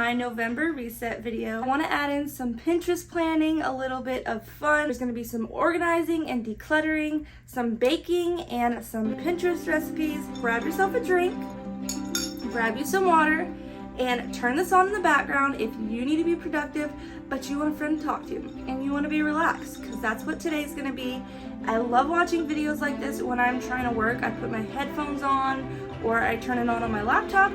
my November reset video. I want to add in some Pinterest planning, a little bit of fun. There's going to be some organizing and decluttering, some baking, and some Pinterest recipes. Grab yourself a drink, grab you some water, and turn this on in the background if you need to be productive, but you want a friend to talk to, and you want to be relaxed, because that's what today's going to be. I love watching videos like this when I'm trying to work. I put my headphones on, or I turn it on my laptop.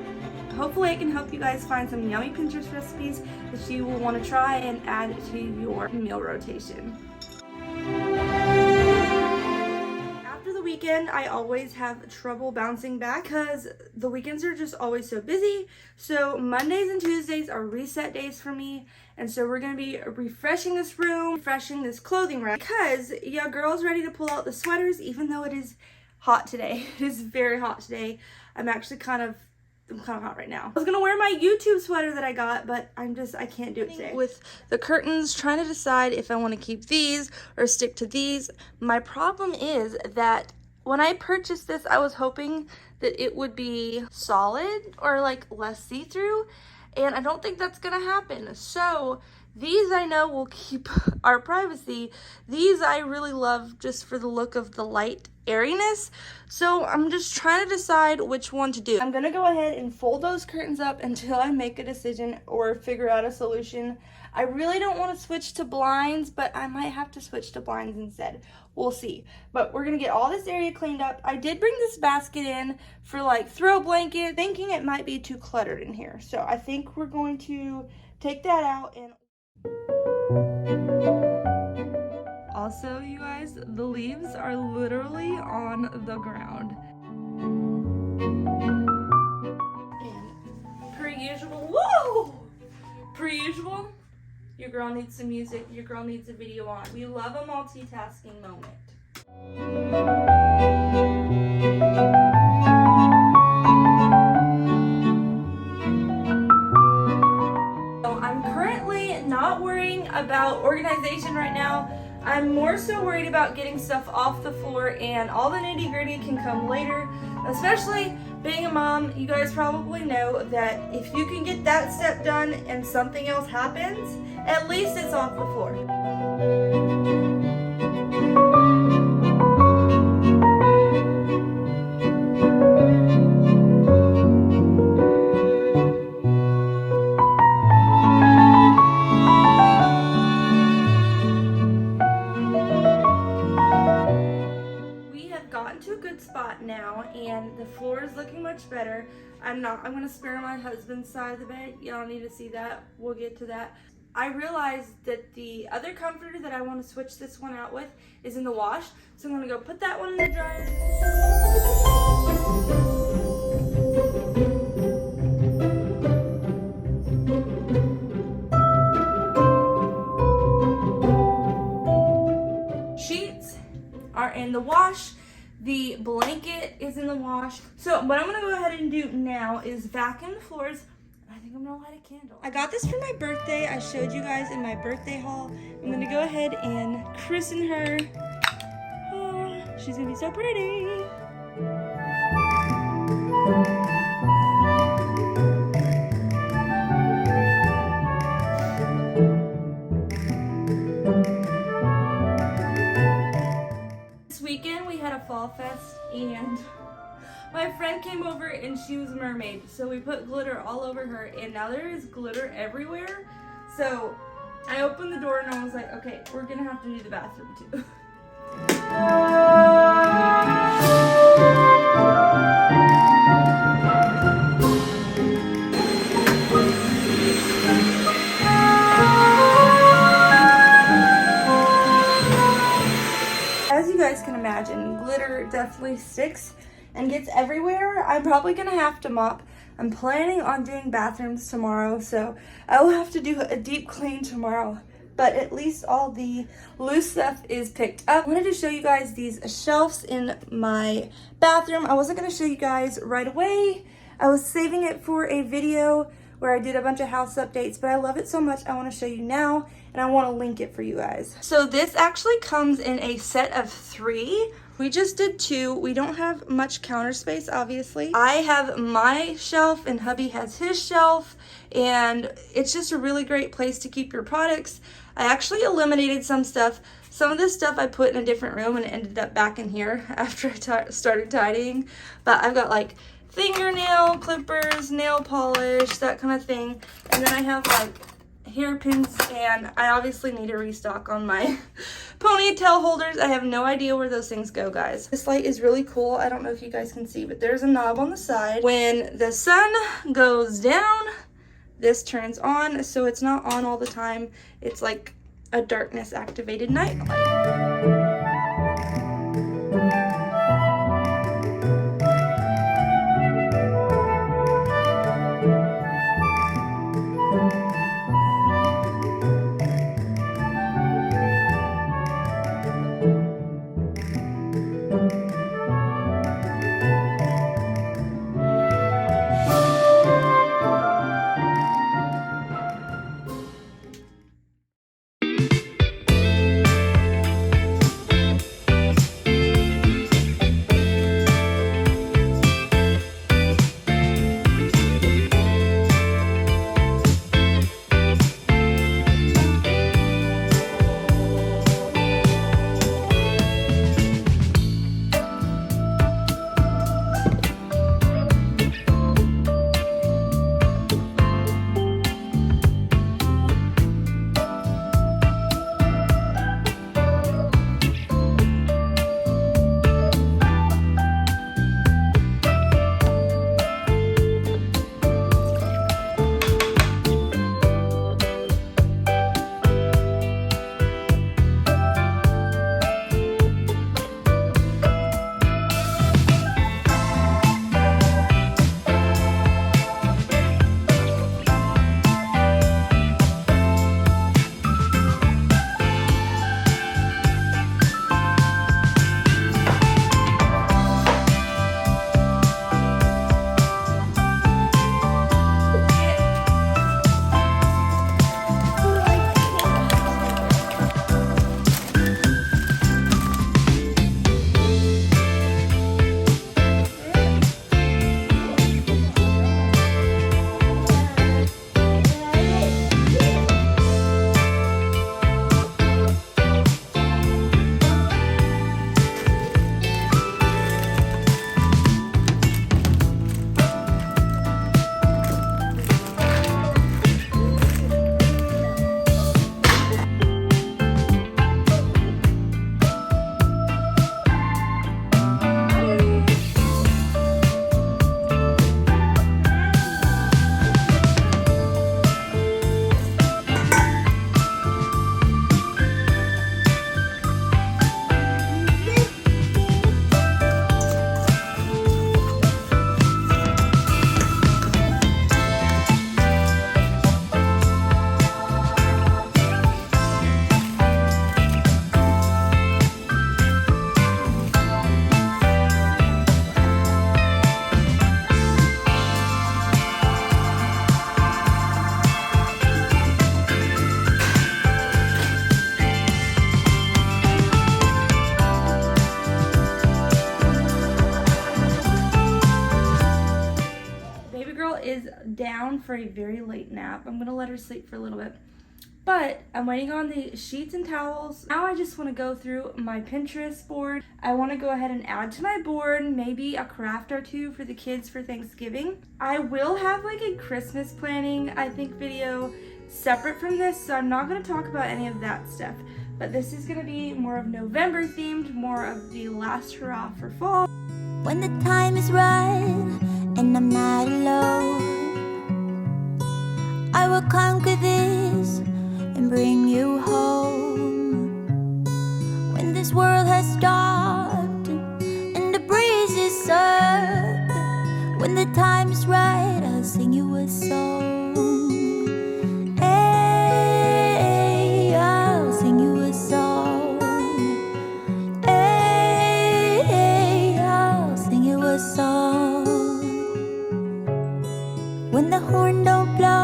Hopefully I can help you guys find some yummy Pinterest recipes that you will want to try and add to your meal rotation. After the weekend, I always have trouble bouncing back because the weekends are just always so busy. So Mondays and Tuesdays are reset days for me. And so we're going to be refreshing this room, refreshing this clothing rack, because yeah, girl's ready to pull out the sweaters, even though it is hot today. It is very hot today. I'm actually kind of hot right now. I was gonna wear my YouTube sweater that I got, but I can't do it today. With the curtains, trying to decide if I want to keep these or stick to these. My problem is that when I purchased this, I was hoping that it would be solid or like less see-through, and I don't think that's gonna happen. So these I know will keep our privacy. These I really love just for the look of the light airiness. So I'm just trying to decide which one to do. I'm gonna go ahead and fold those curtains up until I make a decision or figure out a solution. I really don't want to switch to blinds, but I might have to switch to blinds instead. We'll see. But we're gonna get all this area cleaned up. I did bring this basket in for like throw blanket, thinking it might be too cluttered in here. So I think we're going to take that out. And also, you guys, the leaves are literally on the ground. And per usual, whoa! Per usual, your girl needs some music, your girl needs a video on. We love a multitasking moment. I'm currently not worrying about organization right now. I'm more so worried about getting stuff off the floor, and all the nitty-gritty can come later. Especially being a mom, you guys probably know that if you can get that step done and something else happens, at least it's off the floor. Spot now, and the floor is looking much better. I'm gonna spare my husband's side of the bed. Y'all need to see that. We'll get to that. I realized that the other comforter that I want to switch this one out with is in the wash, so I'm gonna go put that one in the dryer. Sheets are in the wash. The blanket is in the wash. So what I'm gonna go ahead and do now is vacuum the floors. I think I'm gonna light a candle. I got this for my birthday. I showed you guys in my birthday haul. I'm gonna go ahead and christen her. Oh, she's gonna be so pretty. Fall fest, and my friend came over and she was a mermaid, so we put glitter all over her, and now there is glitter everywhere. So I opened the door and I was like, okay, we're gonna have to do the bathroom too. As you guys can imagine, glitter definitely sticks and gets everywhere. I'm probably gonna have to mop. I'm planning on doing bathrooms tomorrow, so I will have to do a deep clean tomorrow, but at least all the loose stuff is picked up. I wanted to show you guys these shelves in my bathroom. I wasn't gonna show you guys right away. I was saving it for a video where I did a bunch of house updates, but I love it so much I want to show you now, and I want to link it for you guys. So this actually comes in a set of 3. We just did 2. We don't have much counter space, obviously. I have my shelf and hubby has his shelf, and it's just a really great place to keep your products. I actually eliminated some stuff. Some of this stuff I put in a different room and it ended up back in here after I started tidying. But I've got like fingernail clippers, nail polish, that kind of thing. And then I have like hairpins, and I obviously need to restock on my ponytail holders. I have no idea where those things go, guys. This light is really cool. I don't know if you guys can see, but there's a knob on the side. When the sun goes down, this turns on, so it's not on all the time. It's like a darkness activated night light. Is down for a very late nap. I'm gonna let her sleep for a little bit, but I'm waiting on the sheets and towels. Now I just want to go through my Pinterest board. I want to go ahead and add to my board maybe a craft or 2 for the kids for Thanksgiving. I will have like a Christmas planning, I think, video separate from this, so I'm not going to talk about any of that stuff, but this is going to be more of November themed, more of the last hurrah for fall. When the time is right and I'm not alone, I will conquer this and bring you home. When this world has stopped and the breeze is up, when the time is right, I'll sing you a song. Hey, I'll sing you a song. Hey, I'll sing you a song. When the horn don't blow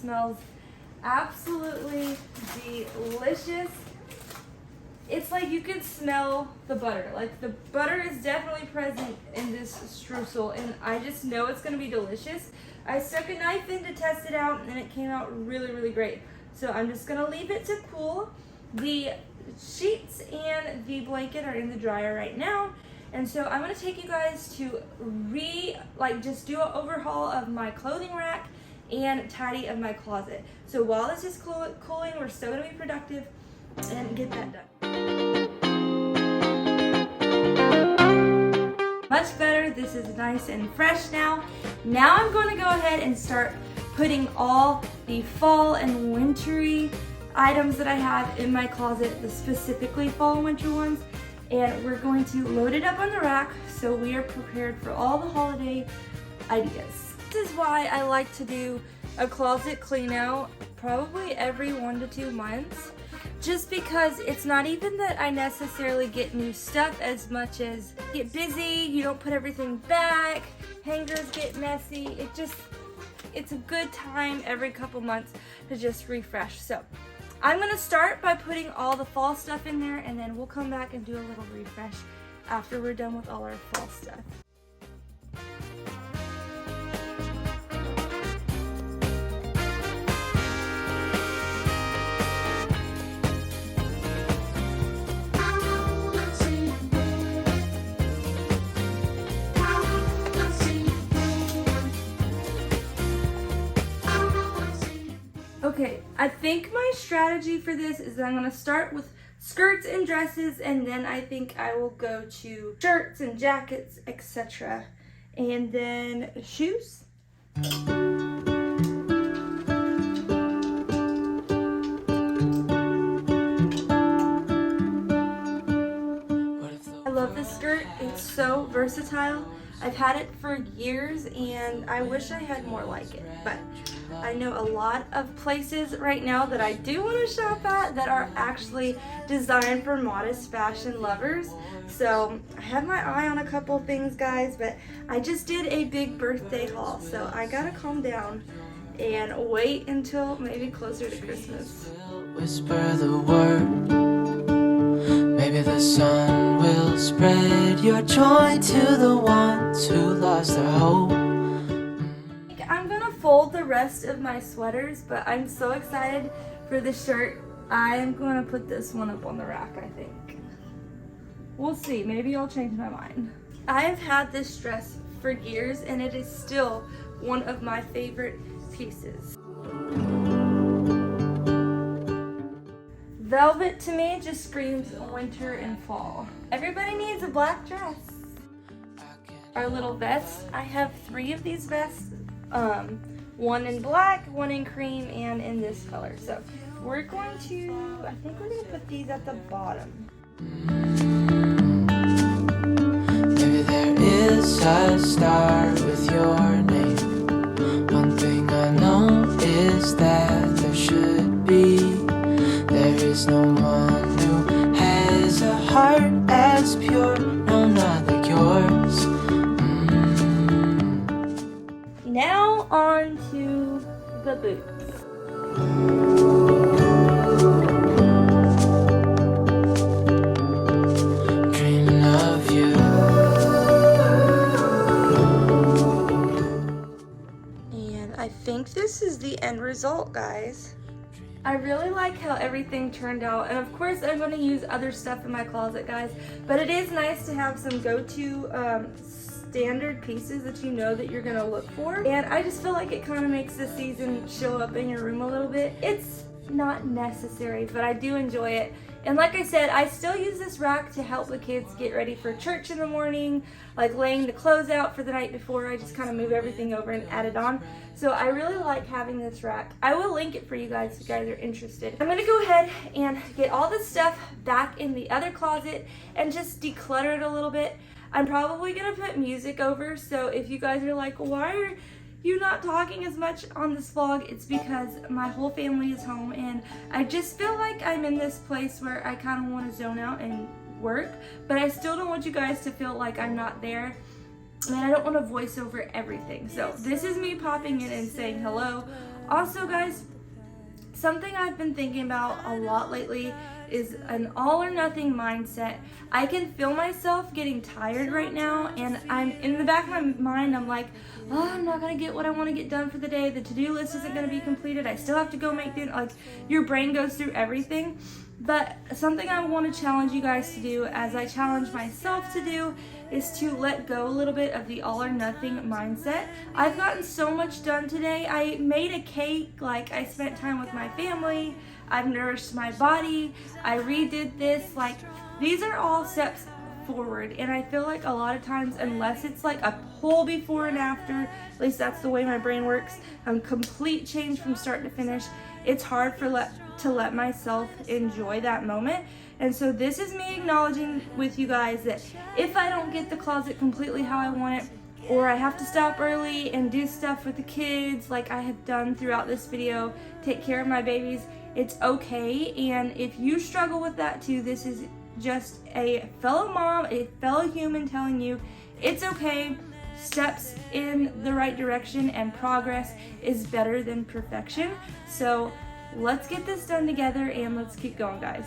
smells absolutely delicious. It's like you can smell the butter. Like the butter is definitely present in this streusel, and I just know it's gonna be delicious. I stuck a knife in to test it out, and it came out really, really great. So I'm just gonna leave it to cool. The sheets and the blanket are in the dryer right now, and so I'm gonna take you guys to just do an overhaul of my clothing rack and tidy of my closet. So while this is cooling, we're still gonna be productive and get that done. Much better. This is nice and fresh now. Now I'm going to go ahead and start putting all the fall and wintry items that I have in my closet, the specifically fall and winter ones, and we're going to load it up on the rack so we are prepared for all the holiday ideas. This is why I like to do a closet clean out probably every 1 to 2 months. Just because it's not even that I necessarily get new stuff as much as get busy, you don't put everything back, hangers get messy. It's a good time every couple months to just refresh. So I'm gonna start by putting all the fall stuff in there, and then we'll come back and do a little refresh after we're done with all our fall stuff. Okay, I think my strategy for this is that I'm going to start with skirts and dresses, and then I think I will go to shirts and jackets, etc. And then shoes. I love this skirt. It's so versatile. I've had it for years and I wish I had more like it, but I know a lot of places right now that I do want to shop at that are actually designed for modest fashion lovers. So I have my eye on a couple things, guys, but I just did a big birthday haul, so I gotta calm down and wait until maybe closer to Christmas. Whisper the word. Maybe the sun will spread your joy to the ones who lost their hope. I'm gonna fold the rest of my sweaters, but I'm so excited for the shirt. I am gonna put this one up on the rack, I think. We'll see, maybe I'll change my mind. I have had this dress for years and it is still one of my favorite pieces. Velvet to me just screams winter and fall. Everybody needs a black dress. Our little vests, I have 3 of these vests. One in black, one in cream, and in this color. So we're going to, I think we're going to put these at the bottom. Maybe there is a star with your name. One thing I know is that there should be. There is no one who has a heart as pure, no, not like yours. Now on to the boots. Dreaming of you. And I think this is the end result, guys. I really like how everything turned out, and of course I'm going to use other stuff in my closet, guys, but it is nice to have some go-to standard pieces that you know that you're going to look for, and I just feel like it kind of makes the season show up in your room a little bit. It's not necessary, but I do enjoy it. And like I said, I still use this rack to help the kids get ready for church in the morning, like laying the clothes out for the night before. I just kind of move everything over and add it on. So I really like having this rack. I will link it for you guys if you guys are interested. I'm gonna go ahead and get all this stuff back in the other closet and just declutter it a little bit. I'm probably gonna put music over, so if you guys are like, why are you not talking as much on this vlog, it's because my whole family is home and I just feel like I'm in this place where I kind of want to zone out and work, but I still don't want you guys to feel like I'm not there, and I don't want to voice over everything. So this is me popping in and saying hello. Also, guys, something I've been thinking about a lot lately is an all or nothing mindset. I can feel myself getting tired right now, and I'm in the back of my mind, I'm like, oh, I'm not gonna get what I want to get done for the day. The to-do list isn't gonna be completed. I still have to go make dinner. Like, your brain goes through everything. But something I want to challenge you guys to do, as I challenge myself to do, is to let go a little bit of the all or nothing mindset. I've gotten so much done today. I made a cake, like I spent time with my family, I've nourished my body, I redid this. Like, these are all steps forward, and I feel like a lot of times, unless it's like a whole before and after, at least that's the way my brain works, complete change from start to finish, it's hard to let myself enjoy that moment. And so this is me acknowledging with you guys that if I don't get the closet completely how I want it, or I have to stop early and do stuff with the kids like I have done throughout this video, take care of my babies, it's okay. And if you struggle with that too, this is just a fellow mom, a fellow human telling you it's okay. Steps in the right direction and progress is better than perfection. So let's get this done together and let's keep going, guys.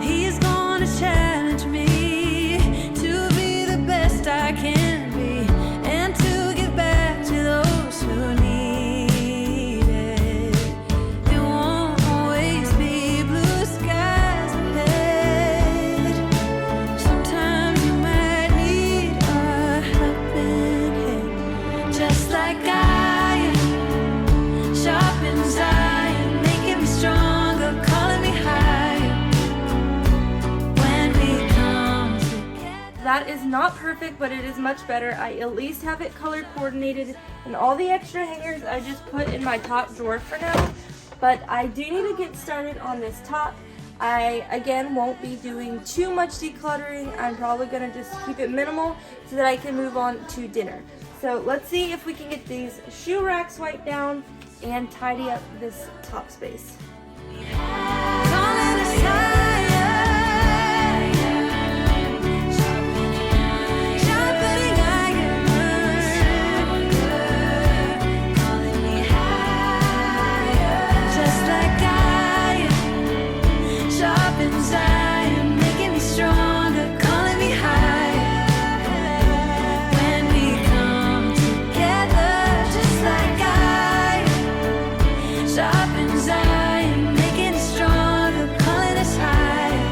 He's gonna challenge me to be the best I can be and to give back to those who need it. It won't always be blue skies ahead. Sometimes you might need a helping hand, just like I am, sharp inside, making me stronger, calling me higher. When we come together. That is not perfect, but it is much better. I at least have it color coordinated, and all the extra hangers I just put in my top drawer for now. But I do need to get started on this top. I, again, won't be doing too much decluttering. I'm probably gonna just keep it minimal so that I can move on to dinner. So let's see if we can get these shoe racks wiped down and tidy up this top space. Calling us higher, sharpening iron, calling me higher, just like iron, sharpens iron, making me stronger, calling me higher. When we come together, just like iron, sharpens iron, making us stronger, calling us higher.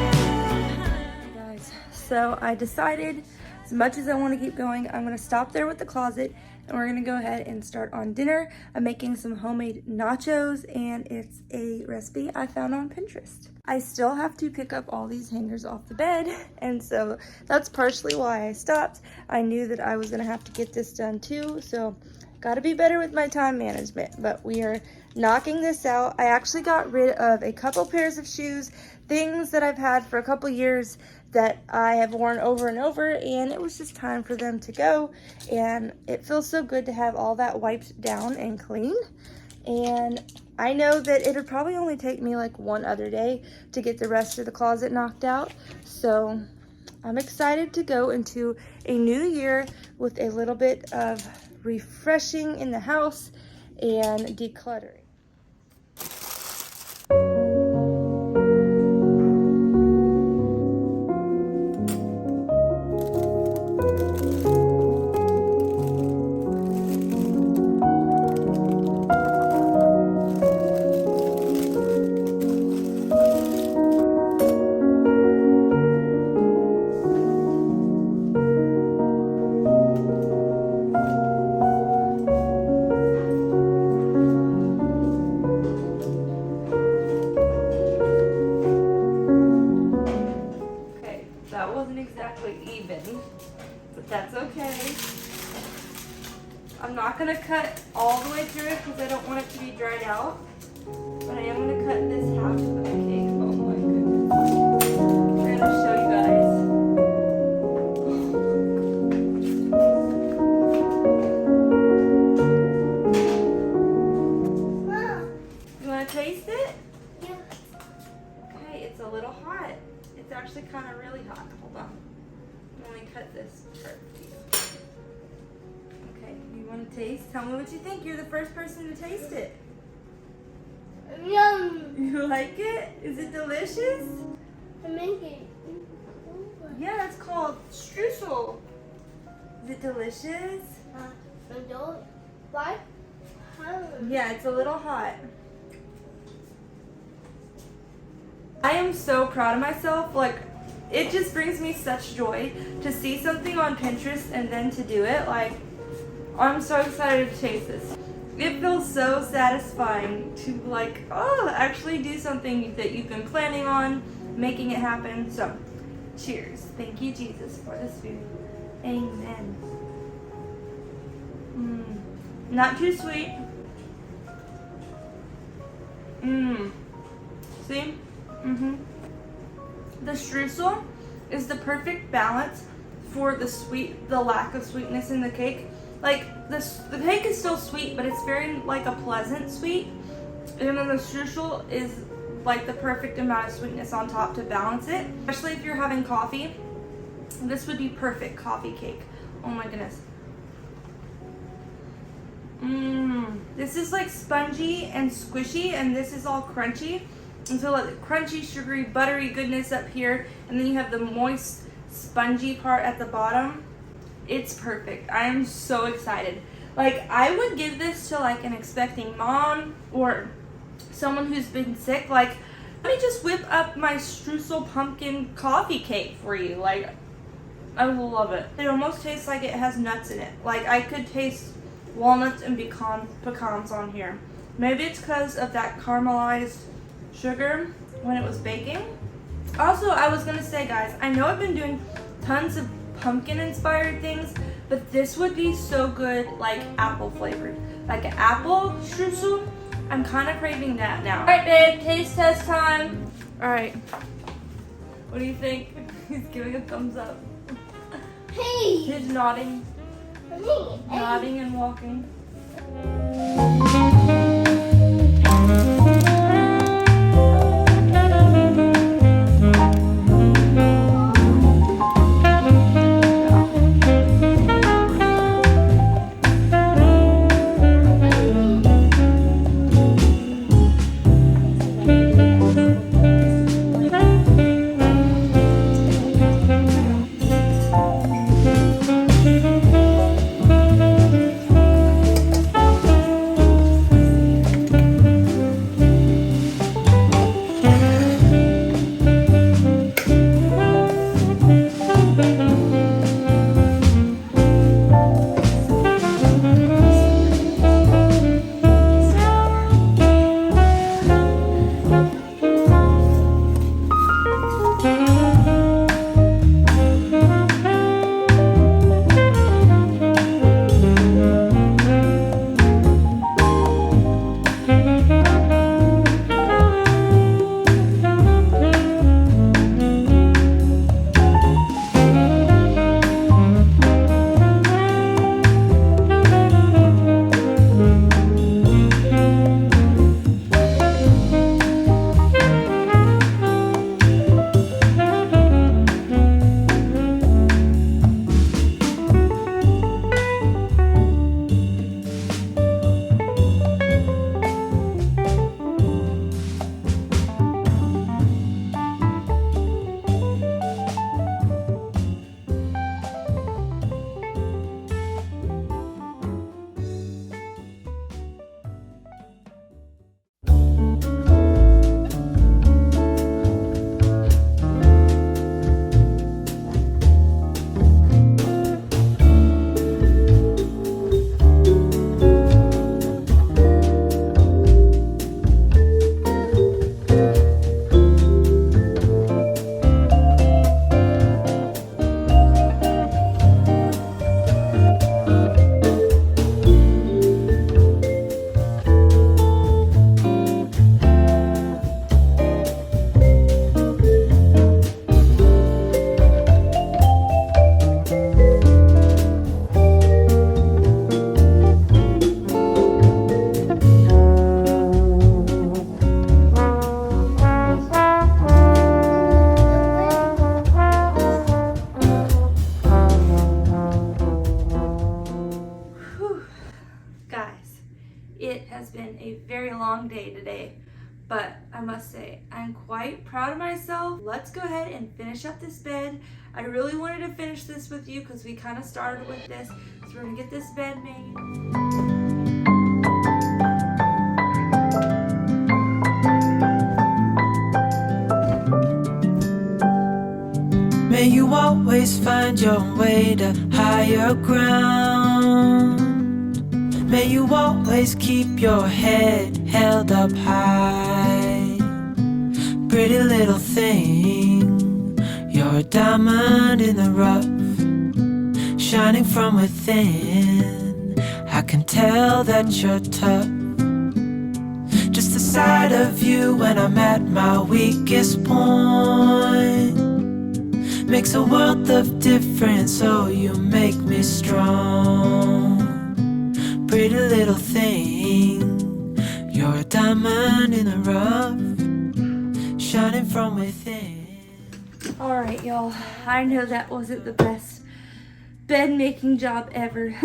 Guys, so I decided, as much as I want to keep going, I'm going to stop there with the closet and we're going to go ahead and start on dinner. I'm making some homemade nachos and it's a recipe I found on Pinterest. I still have to pick up all these hangers off the bed, and so that's partially why I stopped. I knew that I was going to have to get this done too, so got to be better with my time management, but we are knocking this out. I actually got rid of a couple pairs of shoes, things that I've had for a couple years that I have worn over and over, and it was just time for them to go. And it feels so good to have all that wiped down and clean. And I know that it'll probably only take me like one other day to get the rest of the closet knocked out. So I'm excited to go into a new year with a little bit of refreshing in the house and decluttering. That wasn't exactly even, but that's okay. I'm not going to cut all the way through it because I don't want it to be dried out, but I am going to cut this half of the cake. Oh my goodness. I'm going to show you guys. You want to taste it? Yeah. Okay, it's a little hot. It's actually kind of really hot. Hold on. Let me cut this part for you. Okay, you want to taste? Tell me what you think. You're the first person to taste it. Yum. You like it? Is it delicious? I make it. Yeah, it's called streusel. Is it delicious? Why? Yeah, it's a little hot. I am so proud of myself. Like, it just brings me such joy to see something on Pinterest and then to do it. Like, I'm so excited to taste this. It feels so satisfying to like, actually do something that you've been planning on, making it happen. So, cheers. Thank you, Jesus, for this food. Amen. Not too sweet. See? The streusel is the perfect balance for the lack of sweetness in the cake. Like, the cake is still sweet, but it's very like a pleasant sweet. And then the streusel is like the perfect amount of sweetness on top to balance it. Especially if you're having coffee. This would be perfect coffee cake. Oh my goodness. This is like spongy and squishy, and this is all crunchy. And so like crunchy, sugary, buttery goodness up here, and then you have the moist, spongy part at the bottom. It's perfect. I am so excited. Like, I would give this to like an expecting mom or someone who's been sick. Like, let me just whip up my streusel pumpkin coffee cake for you. Like, I love it. It almost tastes like it has nuts in it. Like, I could taste walnuts and pecans on here. Maybe it's because of that caramelized sugar when it was baking. Also, I was gonna say, guys, I know I've been doing tons of pumpkin inspired things, but this would be so good like apple flavored, like an apple streusel. I'm kind of craving that now. All right, babe, taste test time. All right, what do you think? He's giving a thumbs up. Hey. He's nodding and walking. has been a very long day today, but I must say I'm quite proud of myself. Let's go ahead and finish up this bed. I really wanted to finish this with you because we kind of started with this, so we're gonna get this bed made. May you always find your way to higher ground. May you always keep your head held up high. Pretty little thing, you're a diamond in the rough, shining from within. I can tell that you're tough. Just the sight of you when I'm at my weakest point makes a world of difference, oh, you make me strong. Pretty little thing, you're a diamond in the rough, shining from within. Alright, y'all, I know that wasn't the best bed making job ever,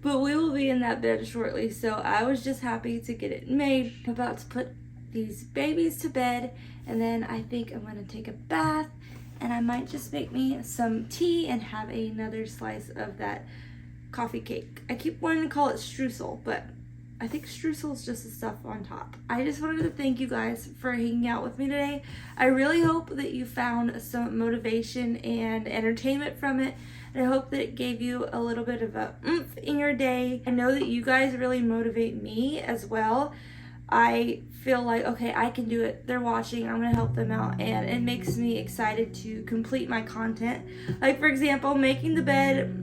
but we will be in that bed shortly, so I was just happy to get it made. I'm about to put these babies to bed, and then I think I'm going to take a bath, and I might just make me some tea and have another slice of that coffee cake. I keep wanting to call it streusel, but I think streusel is just the stuff on top. I just wanted to thank you guys for hanging out with me today. I really hope that you found some motivation and entertainment from it. And I hope that it gave you a little bit of a oomph in your day. I know that you guys really motivate me as well. I feel like, okay, I can do it. They're watching. I'm going to help them out. And it makes me excited to complete my content. Like, for example, making the bed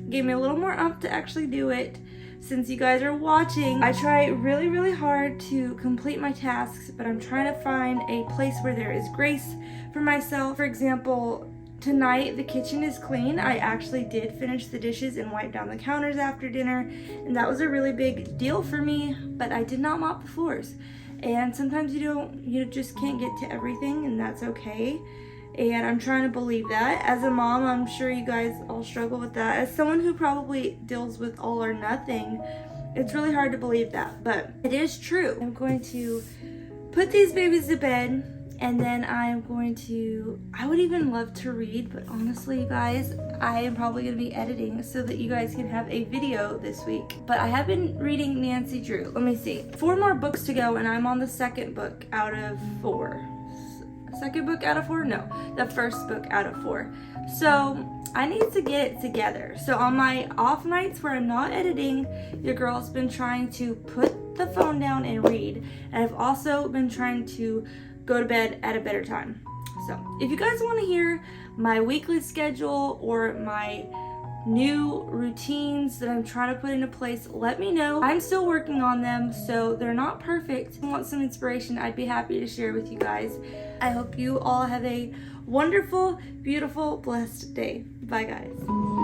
gave me a little more oomph to actually do it. Since you guys are watching, I try really, really hard to complete my tasks, but I'm trying to find a place where there is grace for myself. For example, tonight the kitchen is clean. I actually did finish the dishes and wipe down the counters after dinner, and that was a really big deal for me, but I did not mop the floors. And sometimes you just can't get to everything, and that's okay. And I'm trying to believe that. As a mom, I'm sure you guys all struggle with that. As someone who probably deals with all or nothing, it's really hard to believe that, but it is true. I'm going to put these babies to bed, and then I would even love to read, but honestly, you guys, I am probably going to be editing so that you guys can have a video this week. But I have been reading Nancy Drew. Let me see. 4 more books to go, and I'm on the second book out of 4. Second book out of 4? No, the first book out of 4. So I need to get it together. So on my off nights where I'm not editing, your girl's been trying to put the phone down and read. And I've also been trying to go to bed at a better time. So if you guys want to hear my weekly schedule or my new routines that I'm trying to put into place, let me know. I'm still working on them, so they're not perfect. If you want some inspiration, I'd be happy to share with you guys. I hope you all have a wonderful, beautiful, blessed day. Bye, guys.